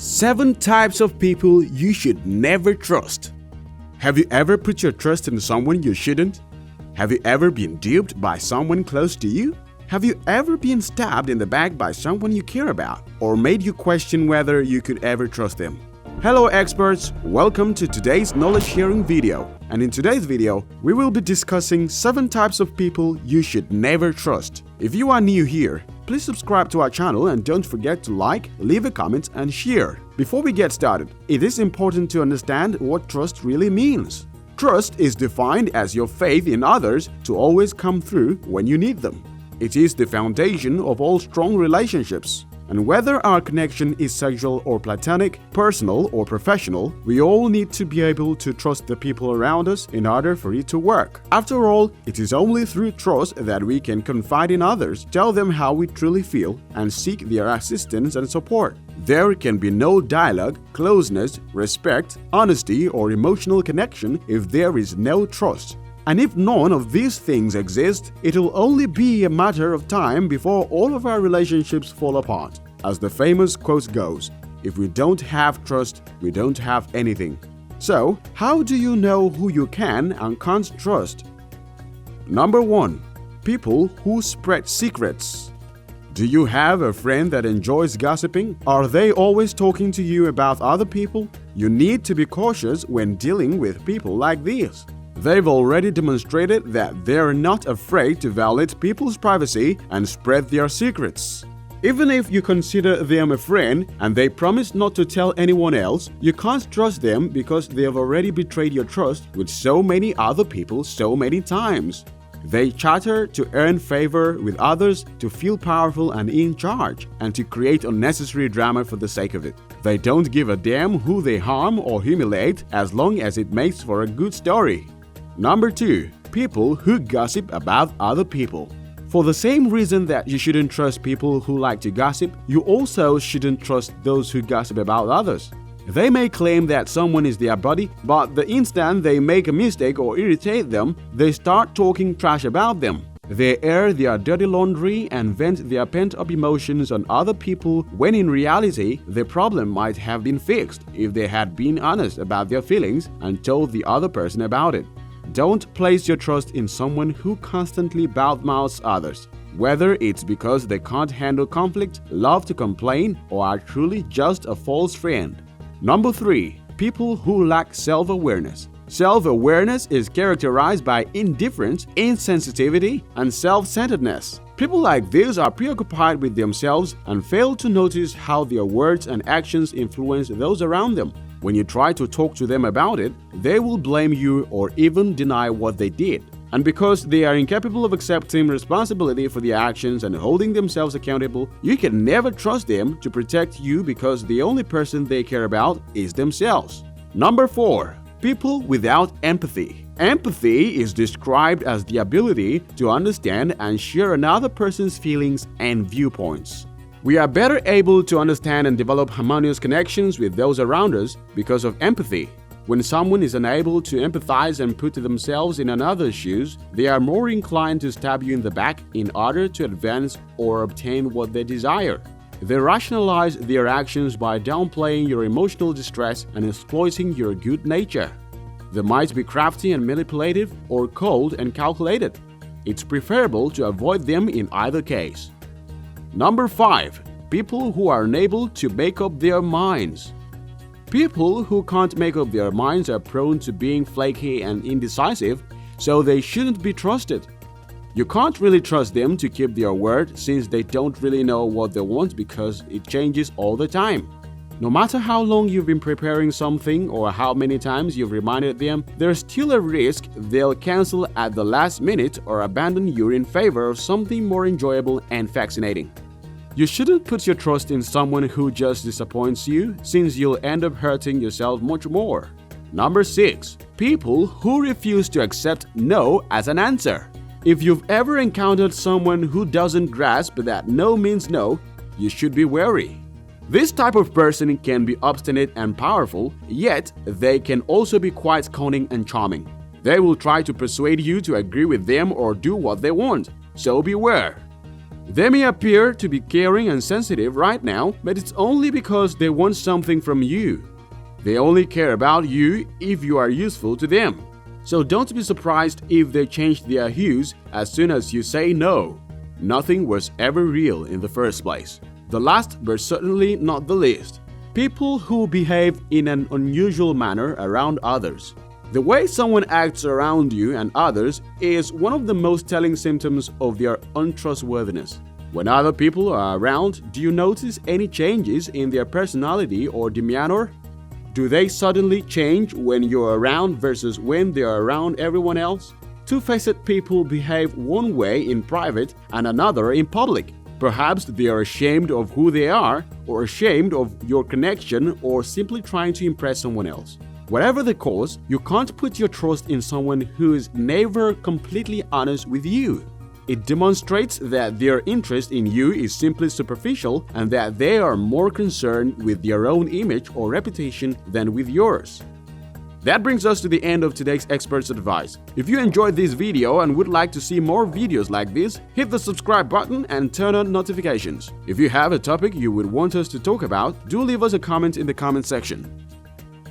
7 types of people you should never trust. Have you ever put your trust in someone you shouldn't? Have you ever been duped by someone close to you? Have you ever been stabbed in the back by someone you care about, or made you question whether you could ever trust them? Hello experts, welcome to today's knowledge sharing video. And in today's video, we will be discussing 7 types of people you should never trust. If you are new here, please subscribe to our channel and don't forget to like, leave a comment and share. Before we get started, it is important to understand what trust really means. Trust is defined as your faith in others to always come through when you need them. It is the foundation of all strong relationships. And whether our connection is sexual or platonic, personal or professional, we all need to be able to trust the people around us in order for it to work. After all, it is only through trust that we can confide in others, tell them how we truly feel, and seek their assistance and support. There can be no dialogue, closeness, respect, honesty, or emotional connection if there is no trust. And if none of these things exist, it will only be a matter of time before all of our relationships fall apart. As the famous quote goes, if we don't have trust, we don't have anything. So, how do you know who you can and can't trust? Number 1. People who spread secrets. Do you have a friend that enjoys gossiping? Are they always talking to you about other people? You need to be cautious when dealing with people like these. They've already demonstrated that they're not afraid to violate people's privacy and spread their secrets. Even if you consider them a friend and they promise not to tell anyone else, you can't trust them because they have already betrayed your trust with so many other people so many times. They chatter to earn favor with others, to feel powerful and in charge, and to create unnecessary drama for the sake of it. They don't give a damn who they harm or humiliate as long as it makes for a good story. Number 2. People who gossip about other people. For the same reason that you shouldn't trust people who like to gossip, you also shouldn't trust those who gossip about others. They may claim that someone is their buddy, but the instant they make a mistake or irritate them, they start talking trash about them. They air their dirty laundry and vent their pent-up emotions on other people when in reality, the problem might have been fixed if they had been honest about their feelings and told the other person about it. Don't place your trust in someone who constantly badmouths others, whether it's because they can't handle conflict, love to complain, or are truly just a false friend. Number 3. People who lack self-awareness. Self-awareness is characterized by indifference, insensitivity, and self-centeredness. People like this are preoccupied with themselves and fail to notice how their words and actions influence those around them. When you try to talk to them about it, they will blame you or even deny what they did. And because they are incapable of accepting responsibility for their actions and holding themselves accountable, you can never trust them to protect you because the only person they care about is themselves. Number 4. People without empathy. Empathy is described as the ability to understand and share another person's feelings and viewpoints. We are better able to understand and develop harmonious connections with those around us because of empathy. When someone is unable to empathize and put themselves in another's shoes, they are more inclined to stab you in the back in order to advance or obtain what they desire. They rationalize their actions by downplaying your emotional distress and exploiting your good nature. They might be crafty and manipulative or cold and calculated. It's preferable to avoid them in either case. Number 5. People who are unable to make up their minds. People who can't make up their minds are prone to being flaky and indecisive, so they shouldn't be trusted. You can't really trust them to keep their word since they don't really know what they want because it changes all the time. No matter how long you've been preparing something or how many times you've reminded them, there's still a risk they'll cancel at the last minute or abandon you in favor of something more enjoyable and fascinating. You shouldn't put your trust in someone who just disappoints you, since you'll end up hurting yourself much more. Number 6. People who refuse to accept no as an answer. If you've ever encountered someone who doesn't grasp that no means no, you should be wary. This type of person can be obstinate and powerful, yet they can also be quite cunning and charming. They will try to persuade you to agree with them or do what they want, so beware. They may appear to be caring and sensitive right now, but it's only because they want something from you. They only care about you if you are useful to them. So don't be surprised if they change their hues as soon as you say no. Nothing was ever real in the first place. The last, but certainly not the least. People who behave in an unusual manner around others. The way someone acts around you and others is one of the most telling symptoms of their untrustworthiness. When other people are around, do you notice any changes in their personality or demeanor? Do they suddenly change when you're around versus when they're around everyone else? Two-faced people behave one way in private and another in public. Perhaps they are ashamed of who they are, or ashamed of your connection, or simply trying to impress someone else. Whatever the cause, you can't put your trust in someone who is never completely honest with you. It demonstrates that their interest in you is simply superficial and that they are more concerned with their own image or reputation than with yours. That brings us to the end of today's expert's advice. If you enjoyed this video and would like to see more videos like this, hit the subscribe button and turn on notifications. If you have a topic you would want us to talk about, do leave us a comment in the comment section.